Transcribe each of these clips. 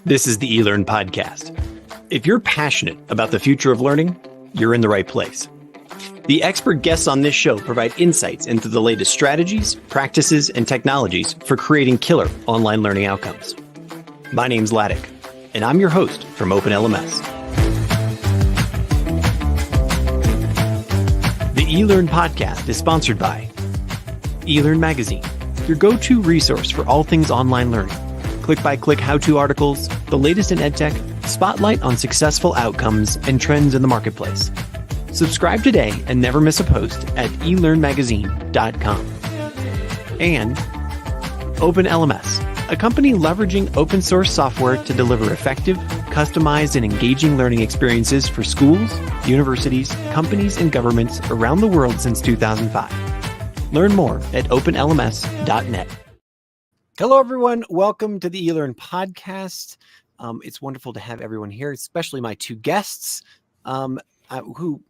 This is the eLearn podcast. If you're passionate about the future of learning, you're in the right place. The expert guests on this show provide insights into the latest strategies, practices, and technologies for creating killer online learning outcomes. My name's Laddick, and I'm your host from Open LMS. The eLearn podcast is sponsored by eLearn Magazine, your go-to resource for all things online learning. Click-by-click how-to articles, the latest in EdTech, spotlight on successful outcomes and trends in the marketplace. Subscribe today and never miss a post at elearnmagazine.com. And Open LMS, a company leveraging open source software to deliver effective, customized, and engaging learning experiences for schools, universities, companies, and governments around the world since 2005. Learn more at openlms.net. Hello, everyone. Welcome to the eLearn podcast. It's wonderful to have everyone here, especially my two guests, who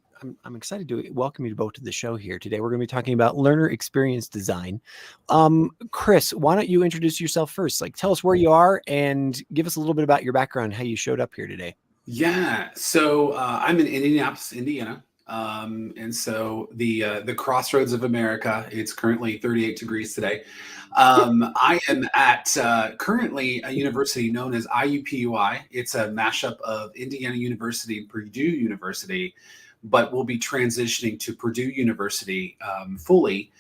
I'm excited to welcome you both to the show here today. We're going to be talking about learner experience design. Chris, why don't you introduce yourself first? Tell us where you are and give us a little bit about your background, how you showed up here today. Yeah, so I'm in Indianapolis, Indiana. And so the crossroads of America, it's currently 38 degrees today. I am at currently a university known as IUPUI. It's a mashup of Indiana University and Purdue University, but we'll be transitioning to Purdue University fully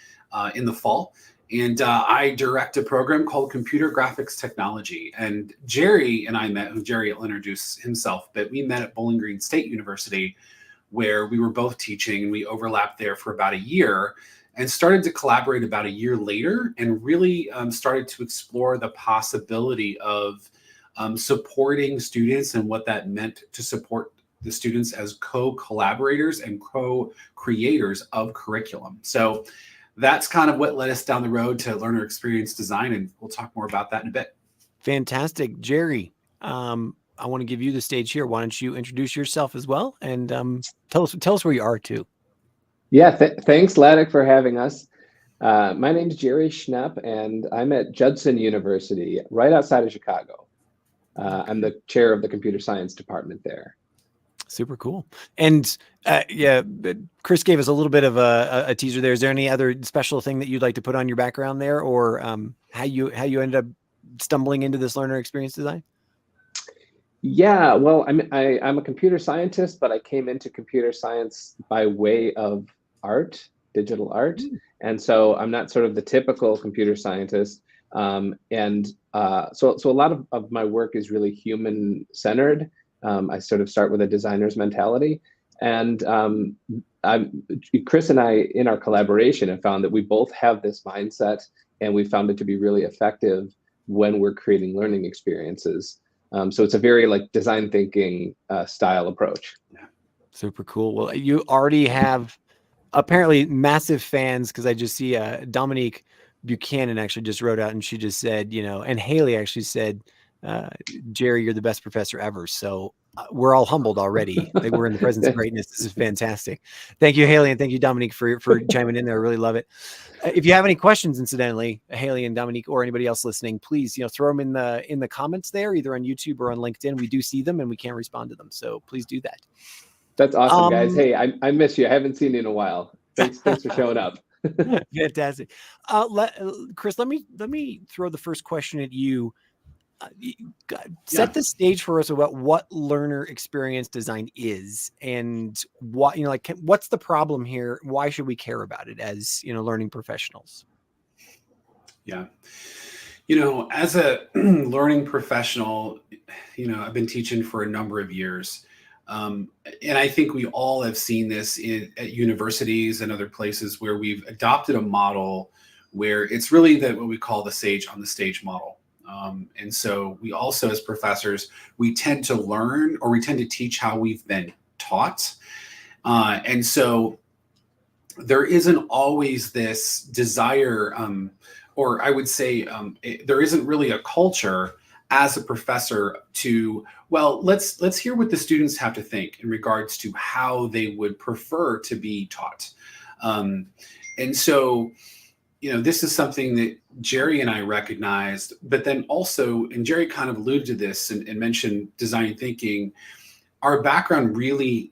in the fall. And I direct a program called Computer Graphics Technology. And Jerry and I met, who Jerry will introduce himself, but we met at Bowling Green State University, where we were both teaching, and we overlapped there for about a year and started to collaborate about a year later, and really started to explore the possibility of supporting students and what that meant to support the students as co-collaborators and co-creators of curriculum. So that's kind of what led us down the road to learner experience design, and we'll talk more about that in a bit. Fantastic. Jerry, I want to give you the stage here. Why don't you introduce yourself as well, and tell us where you are too. Yeah, thanks, Laddick, for having us. My name is Jerry Schnepp, and I'm at Judson University, right outside of Chicago. I'm the chair of the computer science department there. Super cool. And Chris gave us a little bit of a teaser there. Is there any other special thing that you'd like to put on your background there, or how you ended up stumbling into this learner experience design? Yeah, well, I'm a computer scientist, but I came into computer science by way of art, digital art. And so I'm not sort of the typical computer scientist. So a lot of my work is really human-centered. I sort of start with a designer's mentality. And Chris and I, in our collaboration, have found that we both have this mindset, and we found it to be really effective when we're creating learning experiences. So it's a very design thinking style approach. Yeah. Super cool. Well, you already have apparently massive fans, because I just see Dominique Buchanan actually just wrote out, and she just said, and Haley actually said, Jerry, you're the best professor ever. So we're all humbled already. We're in the presence of greatness. This is fantastic. Thank you, Haley, and thank you, Dominique, for chiming in there. I really love it. If you have any questions, incidentally, Haley and Dominique, or anybody else listening, please, throw them in the comments there, either on YouTube or on LinkedIn. We do see them, and we can respond to them. So please do that. That's awesome, guys. Hey, I miss you. I haven't seen you in a while. Thanks for showing up. Fantastic. Chris, let me throw the first question at you. Set the stage for us about what learner experience design is, and what what's the problem here? Why should we care about it as learning professionals? Yeah, as a learning professional, I've been teaching for a number of years, and I think we all have seen this at universities and other places where we've adopted a model where it's really what we call the sage on the stage model. And so we also, as professors, we tend to learn, or we tend to teach how we've been taught. And so there isn't always this desire, or I would say there isn't really a culture as a professor to, let's hear what the students have to think in regards to how they would prefer to be taught. And so this is something that Jerry and I recognized, but then also, and Jerry kind of alluded to this and mentioned design thinking. Our background really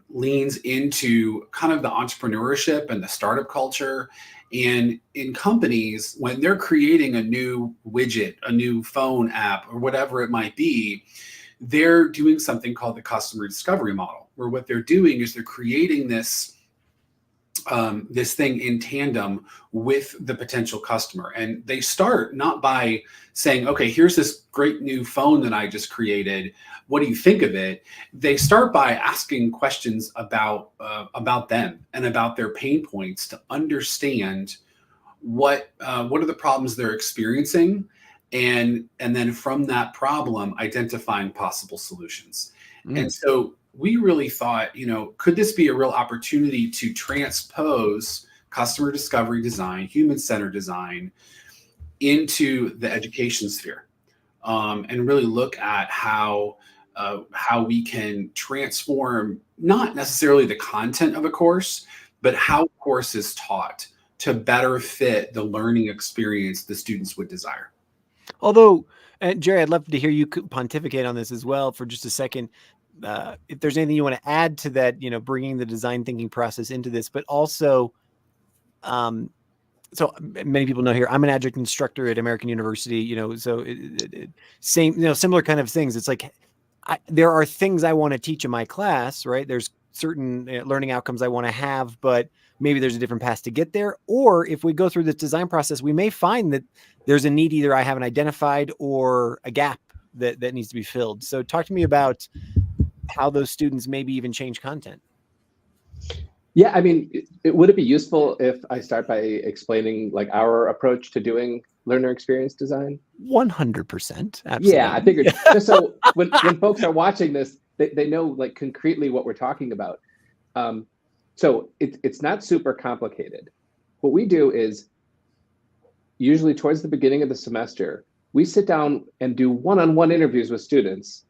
leans into kind of the entrepreneurship and the startup culture. And in companies, when they're creating a new widget, a new phone app, or whatever it might be, they're doing something called the customer discovery model, where what they're doing is they're creating this thing in tandem with the potential customer. And they start not by saying, okay, here's this great new phone that I just created. What do you think of it? They start by asking questions about them and about their pain points to understand what are the problems they're experiencing, and then from that problem, identifying possible solutions. And so we really thought, could this be a real opportunity to transpose customer discovery design, human-centered design, into the education sphere, and really look at how we can transform not necessarily the content of a course, but how a course is taught to better fit the learning experience the students would desire. Although, Jerry, I'd love to hear you pontificate on this as well for just a second. If there's anything you want to add to that, bringing the design thinking process into this, but also, so many people know here, I'm an adjunct instructor at American University, so same, similar kind of things. It's like, there are things I want to teach in my class, right? There's certain learning outcomes I want to have, but maybe there's a different path to get there. Or if we go through this design process, we may find that there's a need either I haven't identified or a gap that needs to be filled. So talk to me about how those students maybe even change content. Yeah, I mean, would it be useful if I start by explaining like our approach to doing learner experience design? 100%. Absolutely. Yeah, I figured just so when folks are watching this, they know like concretely what we're talking about. So it's not super complicated. What we do is usually towards the beginning of the semester, we sit down and do one-on-one interviews with students.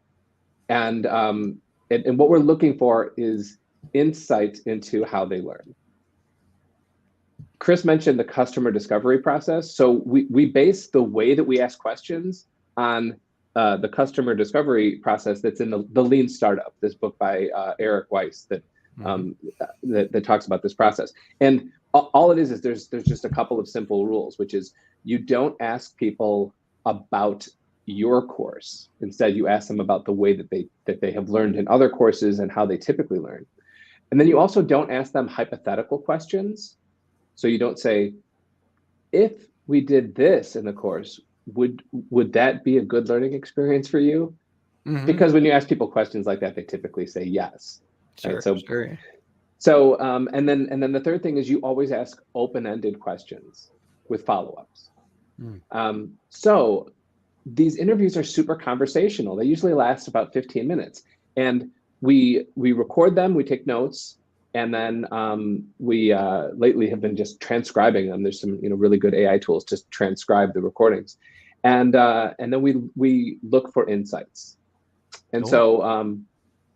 And what we're looking for is insight into how they learn. Chris mentioned the customer discovery process. So we base the way that we ask questions on the customer discovery process that's in the Lean Startup, this book by Eric Weiss that talks about this process. And all it is there's just a couple of simple rules, which is you don't ask people about your course. Instead, you ask them about the way that they have learned in other courses and how they typically learn. And then you also don't ask them hypothetical questions. So you don't say, if we did this in the course, would that be a good learning experience for you? Mm-hmm. Because when you ask people questions like that, they typically say yes. Sure, right? sure. So and then the third thing is you always ask open-ended questions with follow-ups. So these interviews are super conversational. They usually last about 15 minutes. And we record them, we take notes, and then we lately have been just transcribing them. There's some really good AI tools to transcribe the recordings. And then we look for insights. And cool.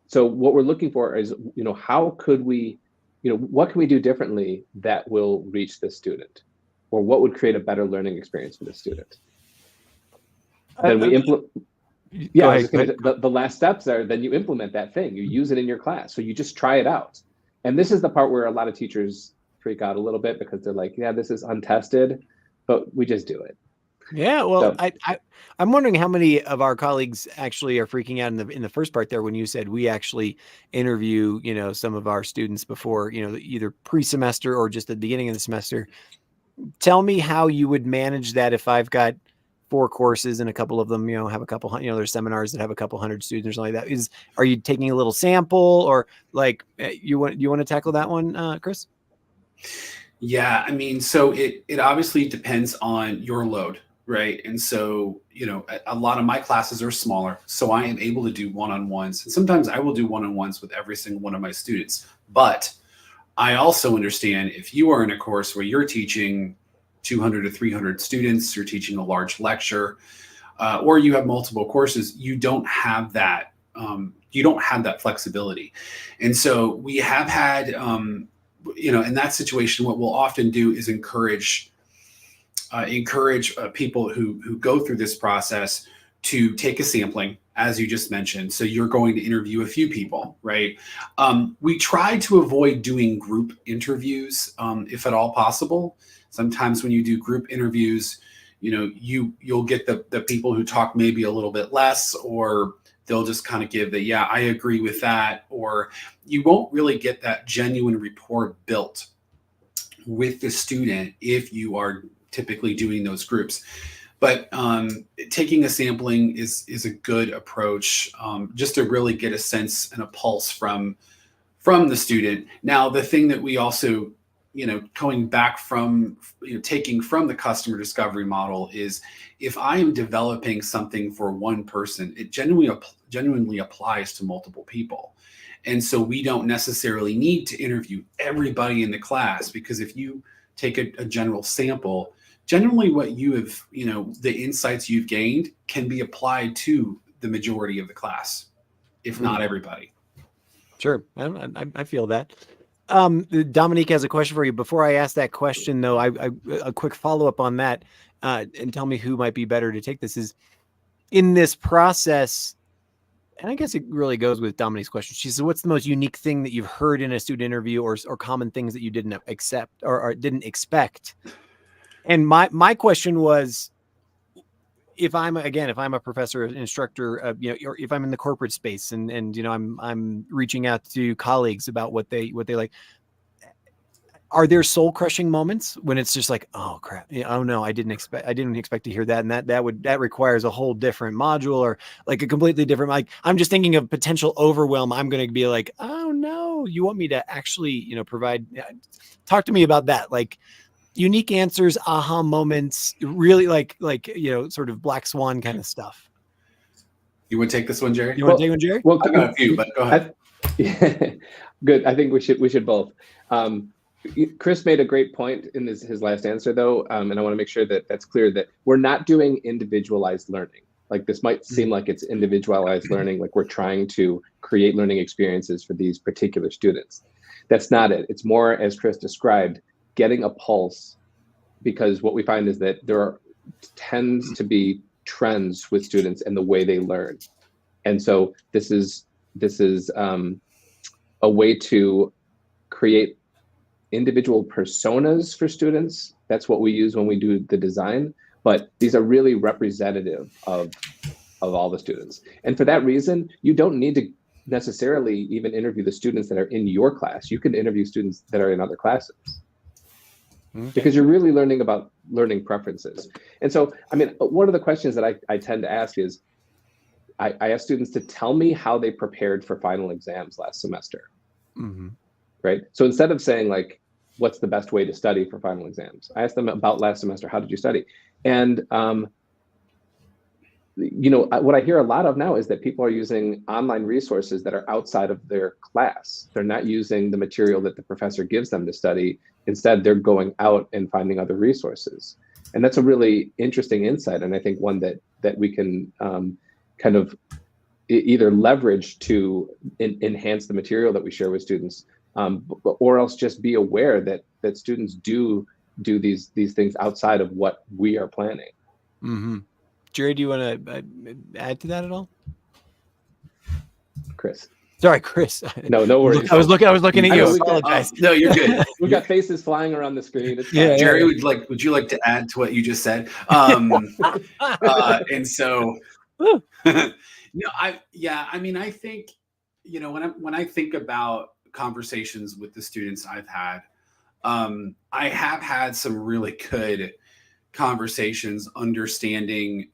So what we're looking for is, how could we, what can we do differently that will reach the student? Or what would create a better learning experience for the student? Then we implement. Yeah, the last steps are then you implement that thing. You use it in your class. So you just try it out. And this is the part where a lot of teachers freak out a little bit because they're like, yeah, this is untested, but we just do it. Yeah, well, so, I'm wondering how many of our colleagues actually are freaking out in the first part there when you said we actually interview, some of our students before, either pre-semester or just at the beginning of the semester. Tell me how you would manage that if I've got 4 courses and a couple of them, have a couple, there's seminars that have a couple hundred students or something like that. Are you taking a little sample or like you want to tackle that one, Chris? Yeah, I mean, so it obviously depends on your load, right? And so, a lot of my classes are smaller, so I am able to do one-on-ones. And sometimes I will do one-on-ones with every single one of my students. But I also understand if you are in a course where you're teaching 200 to 300 students, you're teaching a large lecture, or you have multiple courses, you don't have that flexibility. And so we have had, in that situation, what we'll often do is encourage encourage people who go through this process to take a sampling, as you just mentioned. So you're going to interview a few people, right? We try to avoid doing group interviews if at all possible. Sometimes when you do group interviews, you'll get the people who talk maybe a little bit less, or they'll just kind of give the, yeah, I agree with that, or you won't really get that genuine rapport built with the student if you are typically doing those groups. But taking a sampling is a good approach, just to really get a sense and a pulse from the student. Now, the thing that we also, going back from, taking from the customer discovery model is, if I am developing something for one person, it genuinely applies to multiple people. And so we don't necessarily need to interview everybody in the class, because if you take a general sample, generally what you have, the insights you've gained can be applied to the majority of the class, if not everybody. Sure. I feel that. Dominique has a question for you. Before I ask that question, though, a quick follow-up on that, and tell me who might be better to take this, is in this process, and I guess it really goes with Dominique's question. She said, what's the most unique thing that you've heard in a student interview, or common things that you didn't accept or didn't expect? And my question was, if I'm a professor, an instructor, or if I'm in the corporate space and I'm reaching out to colleagues about what they like, are there soul crushing moments when it's just like, oh crap, oh no, I didn't expect to hear that, and that requires a whole different module, or like a completely different, like, I'm just thinking of potential overwhelm. I'm going to be like, oh no, you want me to actually provide, talk to me about that, like unique answers, aha moments, really like sort of black swan kind of stuff. You want to take this one, Jerry? You want to take one, Jerry? Well, I've got a few, but go ahead. Good. I think we should both. Chris made a great point in his last answer, though, and I want to make sure that that's clear, that we're not doing individualized learning. Like, this might seem like it's individualized learning, like we're trying to create learning experiences for these particular students. That's not it. It's more, as Chris described, getting a pulse, because what we find is that there tends to be trends with students and the way they learn. And so this is a way to create individual personas for students. That's what we use when we do the design, but these are really representative of all the students. And for that reason, you don't need to necessarily even interview the students that are in your class. You can interview students that are in other classes. Okay. Because you're really learning about learning preferences. And so, I mean, one of the questions that I tend to ask is, I ask students to tell me how they prepared for final exams last semester. Mm-hmm. Right? So instead of saying, like, what's the best way to study for final exams, I ask them about last semester. How did you study? And what I hear a lot of now is that people are using online resources that are outside of their class. They're not using the material that the professor gives them to study. Instead, they're going out and finding other resources. And that's a really interesting insight. And I think one that we can kind of either leverage to enhance the material that we share with students, or else just be aware that students do these things outside of what we are planning. Mm-hmm. Jerry, do you want to add to that at all? Chris. Sorry, Chris. No worries. I was looking at you. I apologize. No, you're good. We've got faces flying around the screen. Yeah, Jerry, would you like to add to what you just said? And so, I think, when I think about conversations with the students I've had, I have had some really good conversations, understanding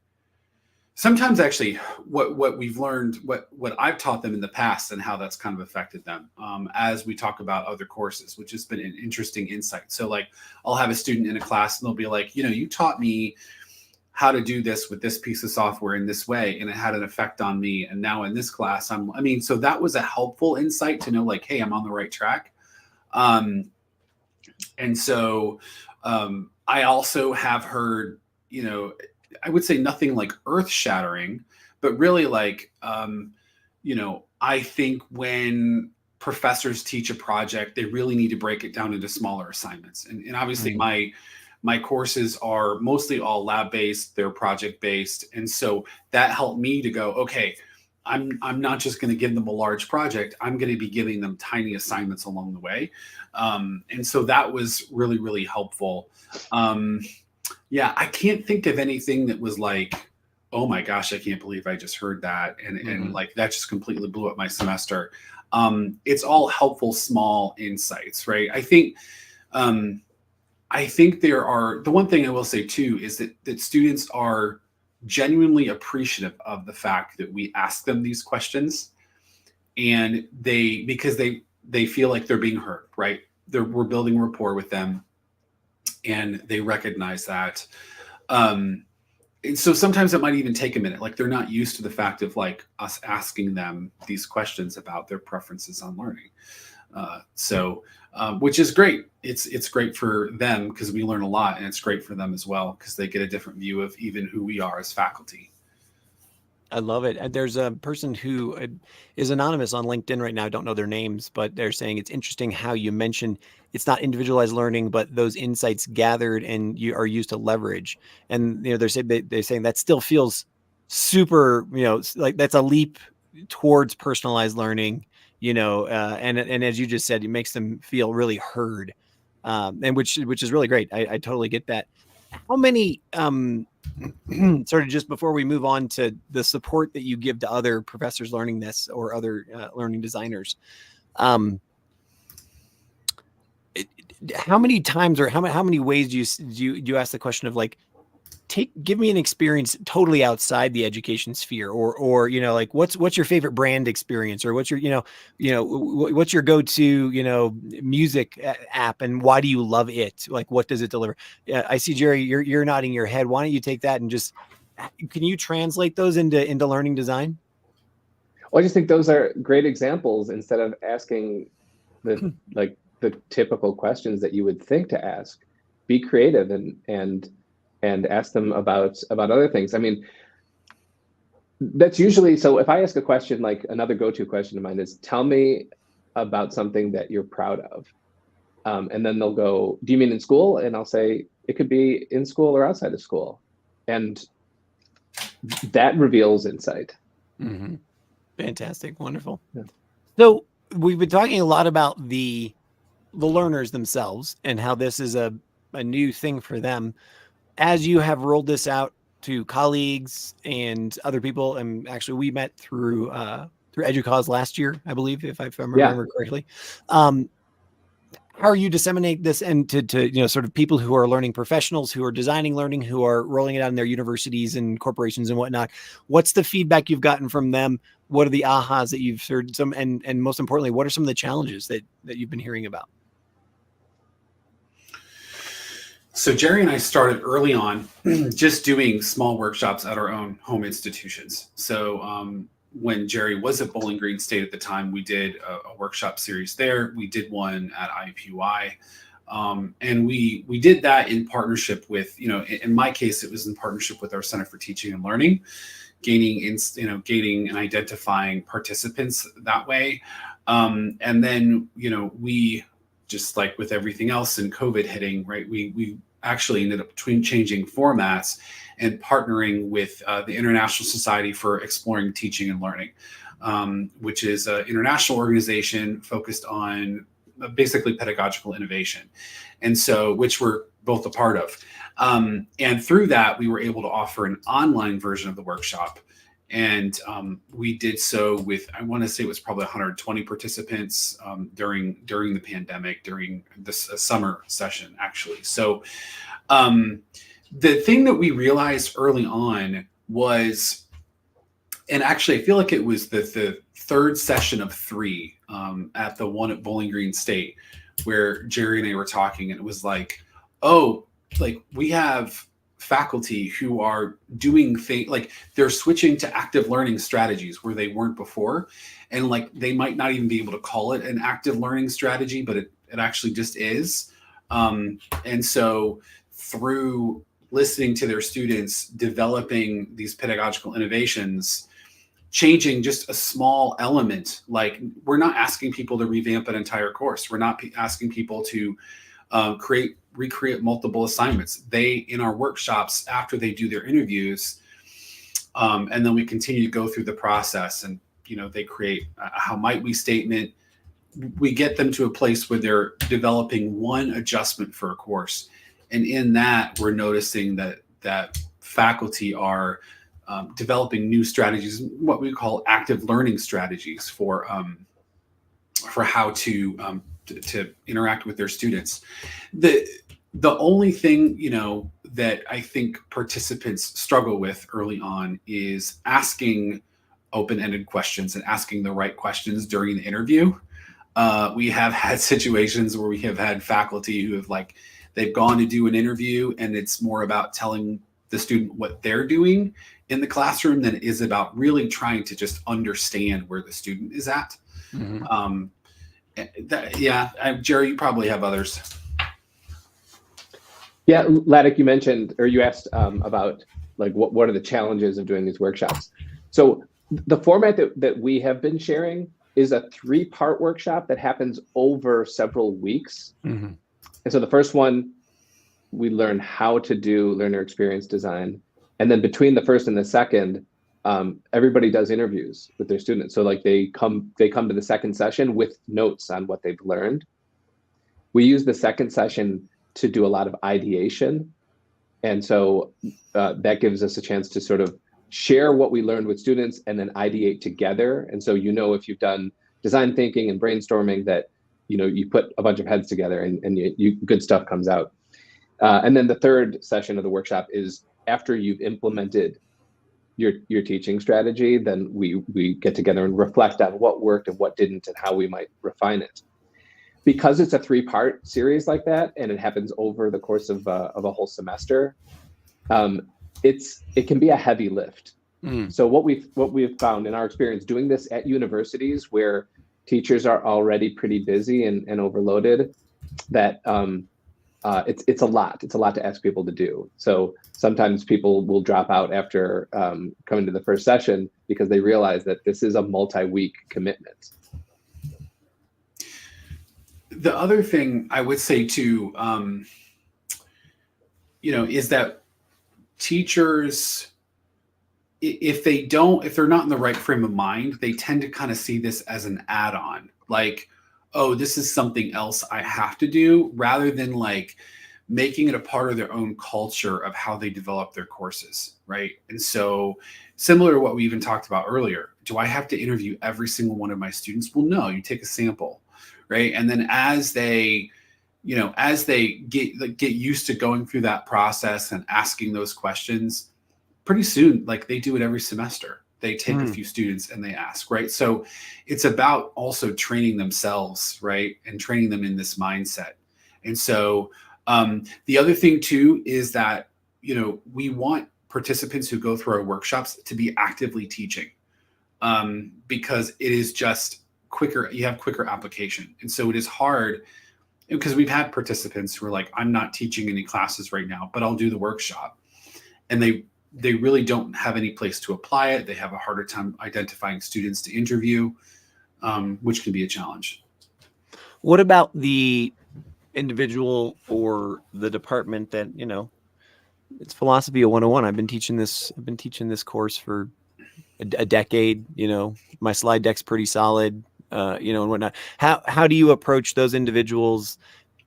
sometimes actually what we've learned, what I've taught them in the past, and how that's kind of affected them as we talk about other courses, which has been an interesting insight. So, like, I'll have a student in a class and they'll be like, you taught me how to do this with this piece of software in this way, and it had an effect on me. And now in this class, so that was a helpful insight to know, like, hey, I'm on the right track. And so I also have heard, I would say nothing like earth shattering, but really like, I think when professors teach a project, they really need to break it down into smaller assignments. And obviously My courses are mostly all lab-based, they're project-based. And so that helped me to go, okay, I'm not just going to give them a large project. I'm going to be giving them tiny assignments along the way. And so that was really, really helpful. Yeah, I can't think of anything that was like, oh my gosh, I can't believe I just heard that. And like that just completely blew up my semester. It's all helpful, small insights, right? I think there are, the one thing I will say too is that students are genuinely appreciative of the fact that we ask them these questions, and because they feel like they're being heard, right? We're building rapport with them, and they recognize that. And so sometimes it might even take a minute. Like they're not used to the fact of like us asking them these questions about their preferences on learning. Which is great. It's great for them because we learn a lot, and it's great for them as well because they get a different view of even who we are as faculty. I love it. There's a person who is anonymous on LinkedIn right now. I don't know their names, but they're saying it's interesting how you mentioned it's not individualized learning, but those insights gathered and you are used to leverage. And they're saying that still feels super, like that's a leap towards personalized learning. And as you just said, it makes them feel really heard, and which is really great. I totally get that. How many sort of just before we move on to the support that you give to other professors learning this or other learning designers, how many times or how many ways do you ask the question of like, give me an experience totally outside the education sphere, or like what's your favorite brand experience, or what's your what's your go-to music app, and why do you love it? Like what does it deliver? I see Jerry, you're nodding your head. Why don't you take that and just can you translate those into learning design? Well, I just think those are great examples. Instead of asking the typical questions that you would think to ask, be creative and ask them about other things. I mean, that's usually, so if I ask a question, like another go-to question of mine is, tell me about something that you're proud of. And then they'll go, do you mean in school? And I'll say, it could be in school or outside of school. And that reveals insight. Mm-hmm. Fantastic. Wonderful. Yeah. So we've been talking a lot about the learners themselves and how this is a new thing for them. As you have rolled this out to colleagues and other people, and actually we met through EDUCAUSE last year, I believe, if I remember correctly. How are you disseminate this and to sort of people who are learning professionals, who are designing learning, who are rolling it out in their universities and corporations and whatnot? What's the feedback you've gotten from them? What are the ahas that you've heard? And most importantly, what are some of the challenges that you've been hearing about? So Jerry and I started early on just doing small workshops at our own home institutions. So when Jerry was at Bowling Green State at the time, we did a workshop series there. We did one at IUPUI. And we did that in partnership with, in my case, it was in partnership with our Center for Teaching and Learning, gaining and identifying participants that way. And then, we, just like with everything else in COVID hitting, right, we actually ended up changing formats and partnering with the International Society for Exploring Teaching and Learning, which is an international organization focused on basically pedagogical innovation. And so, which we're both a part of. And through that, we were able to offer an online version of the workshop. And we did so with, I want to say it was probably 120 participants during the pandemic, during this summer session, actually. So the thing that we realized early on was, and actually I feel like it was the third session of 3 at the one at Bowling Green State, where Jerry and I were talking, and it was like, oh, like we have faculty who are doing things like they're switching to active learning strategies where they weren't before, and like they might not even be able to call it an active learning strategy, but it actually just is. And so through listening to their students, developing these pedagogical innovations, changing just a small element, like we're not asking people to revamp an entire course, we're not asking people to recreate multiple assignments. They, in our workshops, after they do their interviews, and then we continue to go through the process, and they create a how might we statement. We get them to a place where they're developing one adjustment for a course, and in that we're noticing that faculty are developing new strategies, what we call active learning strategies for how to interact with their students. The only thing that I think participants struggle with early on is asking open-ended questions and asking the right questions during the interview. We have had situations where we have had faculty who have they've gone to do an interview, and it's more about telling the student what they're doing in the classroom than it is about really trying to just understand where the student is at. Mm-hmm. Jerry, you probably have others. Yeah, Ladek, you mentioned, or you asked about what are the challenges of doing these workshops. So the format that we have been sharing is a 3-part workshop that happens over several weeks. Mm-hmm. And so the first one, we learn how to do learner experience design. And then between the first and the second, everybody does interviews with their students. So they come to the second session with notes on what they've learned. We use the second session to do a lot of ideation. And so that gives us a chance to sort of share what we learned with students and then ideate together. And so if you've done design thinking and brainstorming, that you put a bunch of heads together and good stuff comes out. And then the third session of the workshop is after you've implemented your teaching strategy, then we get together and reflect on what worked and what didn't and how we might refine it. Because it's a 3-part series like that, and it happens over the course of a whole semester, it can be a heavy lift. So what we've found in our experience doing this at universities where teachers are already pretty busy and overloaded, that it's a lot to ask people to do. So sometimes people will drop out after coming to the first session because they realize that this is a multi-week commitment. The other thing I would say too, is that teachers, if they're not in the right frame of mind, they tend to kind of see this as an add-on, oh, this is something else I have to do, rather than making it a part of their own culture of how they develop their courses, right? And so similar to what we even talked about earlier, do I have to interview every single one of my students? Well, no, you take a sample, right? And then as they get used to going through that process and asking those questions, pretty soon, they do it every semester. They take a few students and they ask, right? So it's about also training themselves, right? And training them in this mindset. And so the other thing too is that, we want participants who go through our workshops to be actively teaching, because it is just quicker. You have quicker application. And so it is hard, because we've had participants who are I'm not teaching any classes right now, but I'll do the workshop. And they really don't have any place to apply it. They have a harder time identifying students to interview, which can be a challenge. What about the individual or the department that, it's philosophy 101. I've been teaching this course for a decade, my slide deck's pretty solid, and whatnot. How do you approach those individuals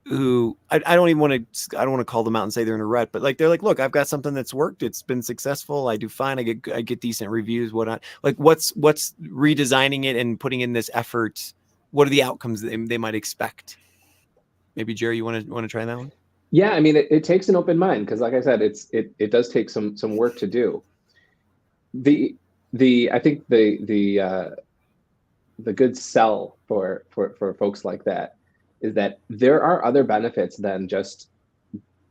who I don't want to call them out and say they're in a rut, but they're look, I've got something that's worked. It's been successful. I do fine. I get decent reviews. Whatnot. What's redesigning it and putting in this effort? What are the outcomes they might expect? Maybe Jerry, you want to try that one? Yeah, I mean, it takes an open mind, because like I said, it does take some work to do. I think the good sell for folks like that is that there are other benefits than just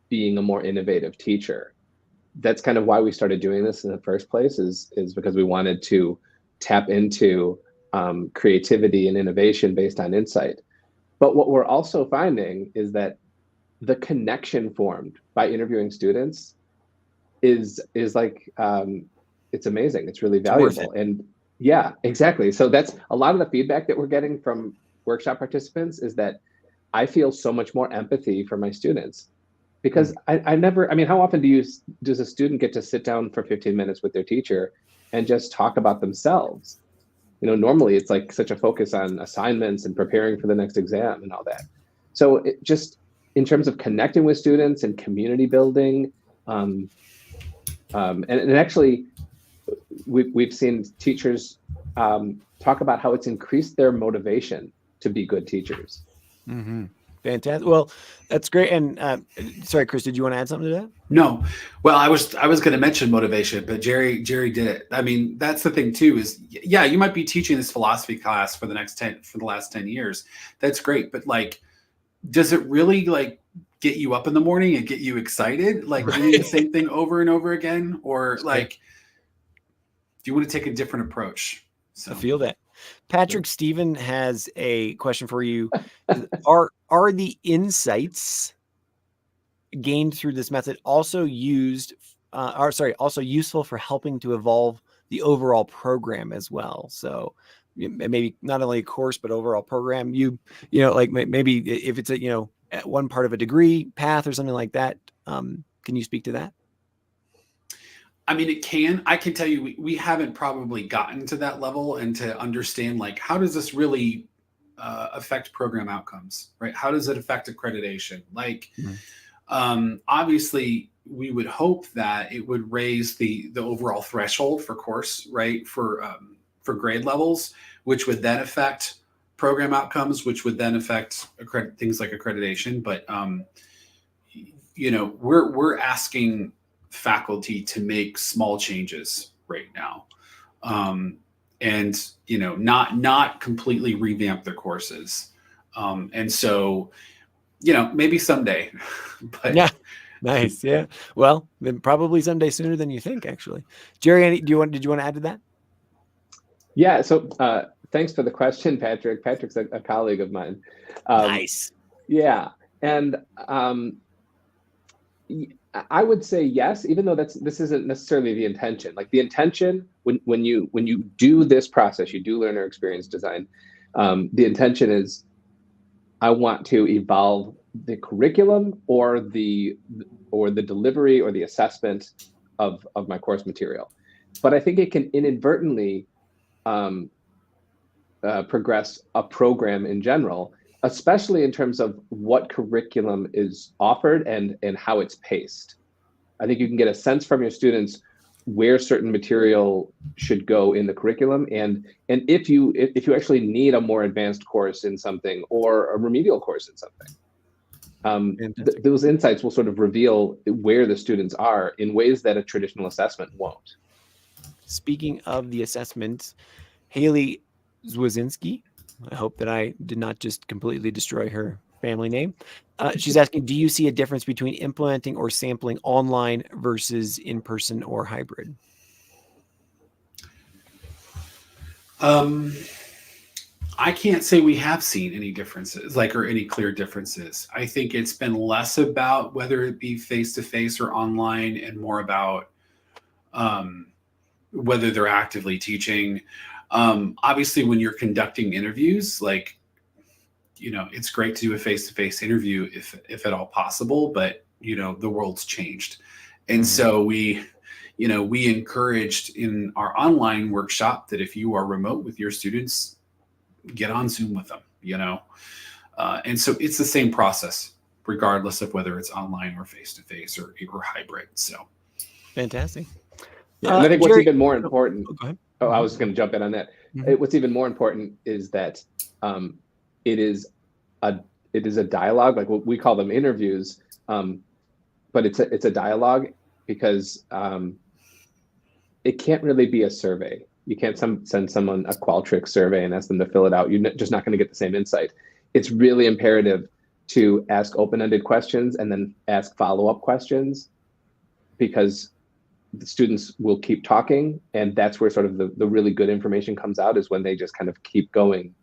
being a more innovative teacher. That's kind of why we started doing this in the first place, is because we wanted to tap into creativity and innovation based on insight. But what we're also finding is that the connection formed by interviewing students is it's amazing. It's really valuable. And yeah, exactly. So that's a lot of the feedback that we're getting from workshop participants, is that I feel so much more empathy for my students because I never, I mean, how often does a student get to sit down for 15 minutes with their teacher and just talk about themselves? You know, normally it's like such a focus on assignments and preparing for the next exam and all that. So it just, in terms of connecting with students and community building, and actually, we've seen teachers talk about how it's increased their motivation to be good teachers. Mm-hmm. Fantastic. Well, that's great. And sorry, Chris, did you want to add something to that? No. Well, I was going to mention motivation, but Jerry did it. I mean, that's the thing too, is yeah, you might be teaching this philosophy class for the last 10 years. That's great. But like, does it really like get you up in the morning and get you excited? Like doing the same thing over and over again? Or like, do you want to take a different approach? So. I feel that. Patrick, Stephen has a question for you. Are the insights gained through this method also useful for helping to evolve the overall program as well? So maybe not only a course, but overall program, you know, like maybe if it's at one part of a degree path or something like that. Can you speak to that? I mean, I can tell you, we haven't probably gotten to that level and to understand, like, how does this really affect program outcomes, right? How does it affect accreditation? Like, obviously, we would hope that it would raise the overall threshold for course, right? For grade levels, which would then affect program outcomes, which would then affect things like accreditation. But, we're asking faculty to make small changes right now, and not completely revamp their courses, and so maybe someday. But yeah, nice. Yeah, well, then probably someday sooner than you think, actually. Jerry, did you want to add to that? Yeah, so thanks for the question, Patrick. Patrick's a colleague of mine. Nice. Yeah, and I would say yes, even though this isn't necessarily the intention. Like the intention when you do this process, you do learner experience design. The intention is, I want to evolve the curriculum or the delivery or the assessment of my course material. But I think it can inadvertently progress a program in general, especially in terms of what curriculum is offered and how it's paced. I think you can get a sense from your students where certain material should go in the curriculum, and if you actually need a more advanced course in something or a remedial course in something. Those insights will sort of reveal where the students are in ways that a traditional assessment won't. Speaking of the assessments, Haley Zwazinski, I hope that I did not just completely destroy her family name. She's asking, do you see a difference between implementing or sampling online versus in-person or hybrid? I can't say we have seen any differences, or any clear differences. I think it's been less about whether it be face-to-face or online and more about whether they're actively teaching. Obviously, when you're conducting interviews, it's great to do a face-to-face interview if at all possible, but the world's changed. And so we encouraged in our online workshop that if you are remote with your students, get on Zoom with them, and so it's the same process regardless of whether it's online or face-to-face or hybrid. So fantastic. Yeah, and I think what's even more important, go ahead. I was going to jump in on that. What's even more important is that it is a dialogue, like what we call them interviews, but it's a dialogue because it can't really be a survey. You can't send someone a Qualtrics survey and ask them to fill it out. You're just not going to get the same insight. It's really imperative to ask open-ended questions and then ask follow-up questions, because the students will keep talking, and that's where sort of the really good information comes out, is when they just kind of keep going.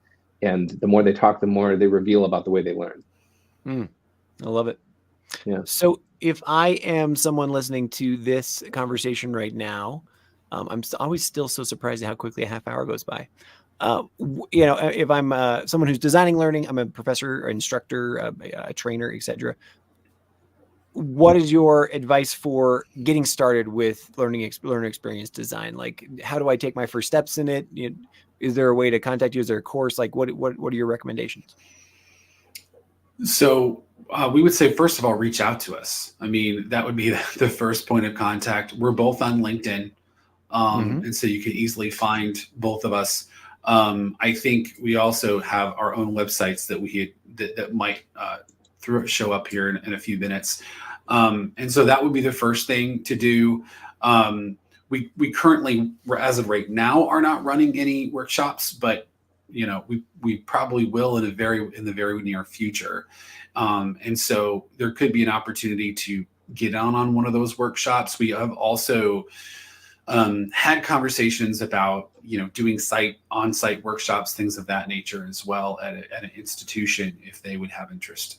And the more they talk, the more they reveal about the way they learn. I love it. Yeah. So if I am someone listening to this conversation right now, I'm always still so surprised at how quickly a half hour goes by. if I'm someone who's designing learning, I'm a professor, instructor, a trainer, etc. What is your advice for getting started with learner experience design? Like, how do I take my first steps in it? Is there a way to contact you? Is there a course? Like, what are your recommendations? So we would say, first of all, reach out to us. I mean, that would be the first point of contact. We're both on LinkedIn. And so you can easily find both of us. I think we also have our own websites that might show up here in a few minutes. And so that would be the first thing to do. We currently, as of right now, are not running any workshops, but we probably will in the very near future. And so there could be an opportunity to get on one of those workshops. We have also had conversations about doing on-site workshops, things of that nature as well at an institution if they would have interest.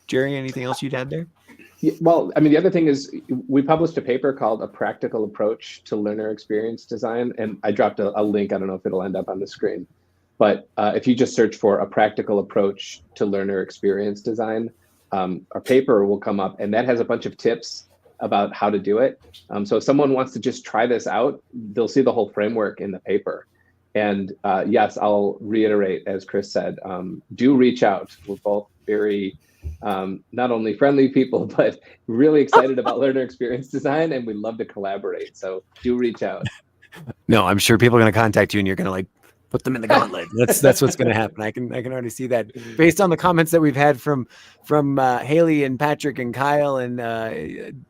Jerry, anything else you'd add there? Yeah, well, I mean, the other thing is we published a paper called A Practical Approach to Learner Experience Design, and I dropped a link. I don't know if it'll end up on the screen, but if you just search for A Practical Approach to Learner Experience Design, our paper will come up, and that has a bunch of tips about how to do it. So if someone wants to just try this out, they'll see the whole framework in the paper. And yes, I'll reiterate, as Chris said, do reach out. We're both very not only friendly people, but really excited about learner experience design, and we'd love to collaborate. So do reach out. No, I'm sure people are going to contact you, and you're going to like put them in the gauntlet. That's what's going to happen. I can already see that based on the comments that we've had from Haley and Patrick and Kyle and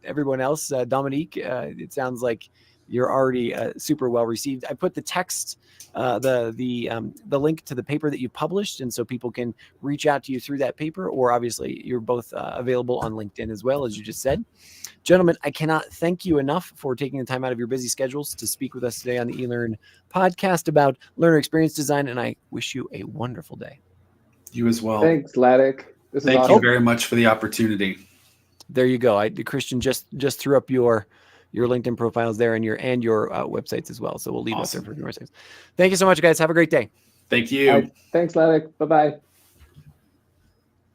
everyone else. Dominique, it sounds like you're already super well received. I put the text, the link to the paper that you published, and so people can reach out to you through that paper, or obviously you're both available on LinkedIn as well, as you just said. Gentlemen, I cannot thank you enough for taking the time out of your busy schedules to speak with us today on the eLearn podcast about learner experience design, and I wish you a wonderful day. You as well. Thanks, Ladek. This is Thank awesome. you very much for the opportunity. There you go. Christian just threw up your LinkedIn profiles there and your websites as well. So we'll leave awesome. Up there for your seconds. Thank you so much, guys. Have a great day. Thank you. Thanks, Ladek. Bye-bye.